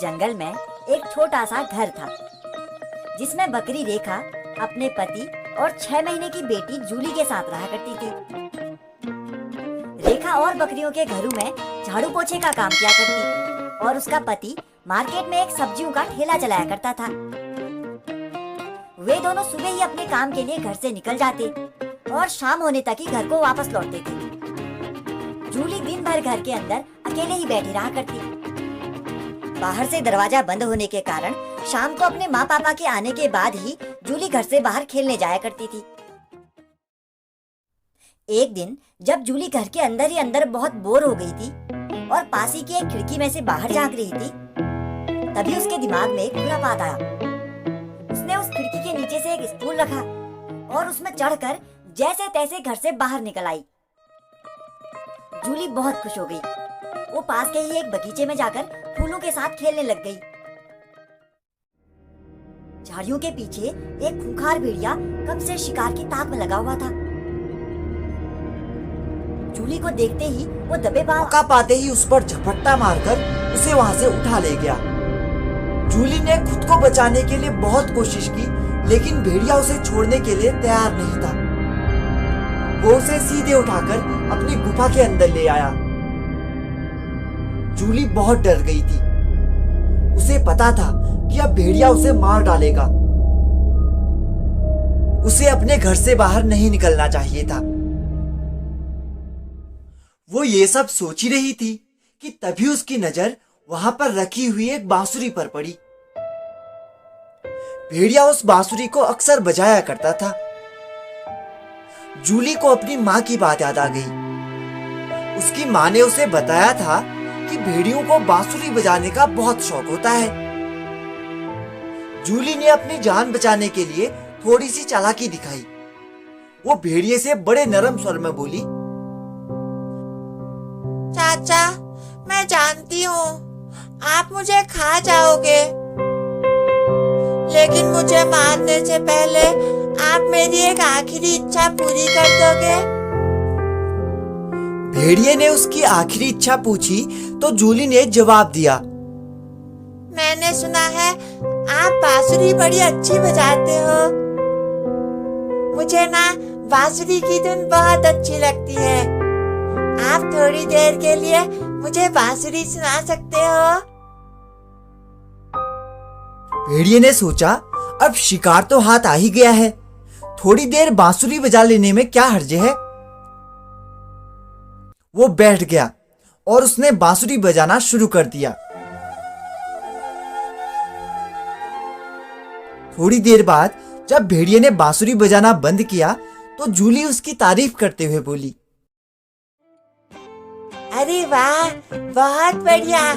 जंगल में एक छोटा सा घर था जिसमें बकरी रेखा अपने पति और 6 महीने की बेटी जूली के साथ रहा करती थी। रेखा और बकरियों के घरों में झाड़ू पोछे का काम किया करती और उसका पति मार्केट में एक सब्जियों का ठेला चलाया करता था। वे दोनों सुबह ही अपने काम के लिए घर से निकल जाते और शाम होने तक ही घर को वापस लौटते थे। जूली दिन भर घर के अंदर अकेले ही बैठी रहा करती। बाहर से दरवाजा बंद होने के कारण शाम को अपने माँ पापा के आने के बाद ही जूली घर से बाहर खेलने जाया करती थी। एक दिन जब जूली घर के अंदर ही अंदर बहुत बोर हो गई थी और पास ही की एक खिड़की में से बाहर झांक रही थी, तभी उसके दिमाग में एक बुरा बात आया। उसने उस खिड़की के नीचे से एक स्टूल रखा और उसमें चढ़कर जैसे तैसे घर से बाहर निकल आई। जूली बहुत खुश हो गई। वो पास के ही एक बगीचे में जाकर फूलों के साथ खेलने लग गई। झाड़ियों के पीछे एक खूंखार भेड़िया कब से शिकार की ताक में लगा हुआ था। जूली को देखते ही वो दबे पांव मौका पाते ही उस पर झपट्टा मारकर उसे वहां से उठा ले गया। जूली ने खुद को बचाने के लिए बहुत कोशिश की, लेकिन भेड़िया उसे छोड़ने के लिए तैयार नहीं था। वो उसे सीधे उठाकर अपनी गुफा के अंदर ले आया। जूली बहुत डर गई थी। उसे पता था कि अब भेड़िया उसे मार डालेगा। उसे अपने घर से बाहर नहीं निकलना चाहिए था। वो ये सब सोच ही रही थी कि तभी उसकी नजर वहां पर रखी हुई एक बांसुरी पर पड़ी। भेड़िया उस बांसुरी को अक्सर बजाया करता था। जूली को अपनी माँ की बात याद आ गई। उसकी माँ ने उसे बताया था कि भेड़ियों को बांसुरी बजाने का बहुत शौक होता है। जूली ने अपनी जान बचाने के लिए थोड़ी सी चालाकी दिखाई। वो भेड़िए से बड़े नरम स्वर में बोली, चाचा, मैं जानती हूँ आप मुझे खा जाओगे, लेकिन मुझे मारने से पहले आप मेरी एक आखिरी इच्छा पूरी कर दोगे? भेड़िए ने उसकी आखिरी इच्छा पूछी तो जूली ने जवाब दिया, मैंने सुना है आप बांसुरी बड़ी अच्छी बजाते हो। मुझे ना बांसुरी की धुन बहुत अच्छी लगती है। आप थोड़ी देर के लिए मुझे बांसुरी सुना सकते हो? भेड़िए ने सोचा, अब शिकार तो हाथ आ ही गया है, थोड़ी देर बांसुरी बजा लेने में क्या हर्ज है। वो बैठ गया और उसने बांसुरी बजाना शुरू कर दिया। थोड़ी देर बाद जब भेड़िए ने बांसुरी बजाना बंद किया तो जूली उसकी तारीफ करते हुए बोली, अरे वाह, बहुत बढ़िया।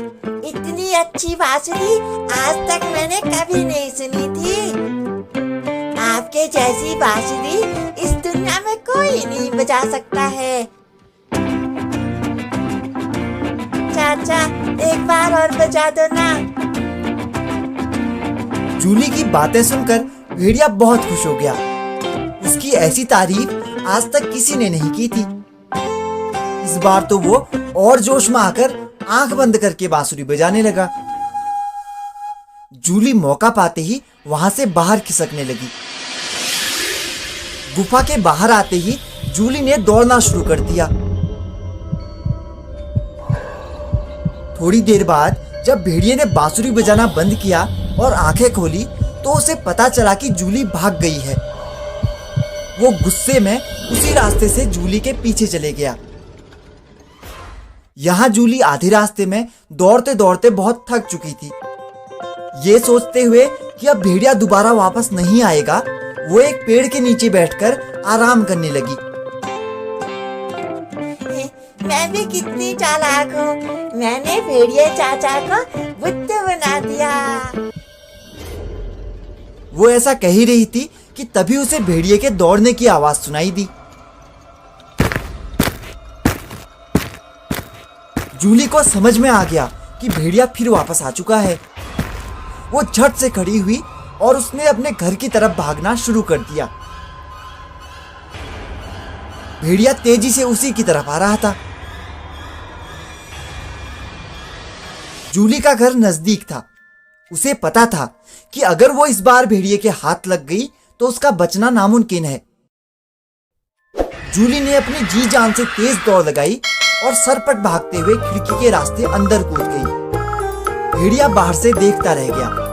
इतनी अच्छी बांसुरी आज तक मैंने कभी नहीं सुनी थी। आपके जैसी बांसुरी इस दुनिया में कोई नहीं बजा सकता है। चाचा, एक बार और बजा दो ना। जूली की बातें सुनकर भेड़िया बहुत खुश हो गया। उसकी ऐसी तारीफ आज तक किसी ने नहीं की थी। इस बार तो वो और जोश में आकर आंख बंद करके बांसुरी बजाने लगा। जूली मौका पाते ही वहां से बाहर खिसकने लगी। गुफा के बाहर आते ही जूली ने दौड़ना शुरू कर दिया। थोड़ी देर बाद जब भेड़िए ने बांसुरी बजाना बंद किया और आंखें खोली तो उसे पता चला कि जूली भाग गई है। वो गुस्से में उसी रास्ते से जूली के पीछे चले गया। यहाँ जूली आधे रास्ते में दौड़ते दौड़ते बहुत थक चुकी थी। ये सोचते हुए कि अब भेड़िया दोबारा वापस नहीं आएगा, वो एक पेड़ के नीचे बैठकर आराम करने लगी। मैं भी कितनी चालाक हूँ, मैंने भेड़िए चाचा को बुद्धू बना दिया। वो ऐसा कह ही रही थी कि तभी उसे भेड़िए के दौड़ने की आवाज सुनाई दी। जूली को समझ में आ गया कि भेड़िया फिर वापस आ चुका है। वो झट से खड़ी हुई और उसने अपने घर की तरफ भागना शुरू कर दिया। भेड़िया तेजी से उसी की तरफ आ रहा था। जूली का घर नजदीक था उसे पता था कि अगर वो इस बार भेड़िए के हाथ लग गई तो उसका बचना नामुमकिन है। जूली ने अपनी जी जान से तेज दौड़ लगाई और सरपट भागते हुए खिड़की के रास्ते अंदर कूद गई। भेड़िया बाहर से देखता रह गया।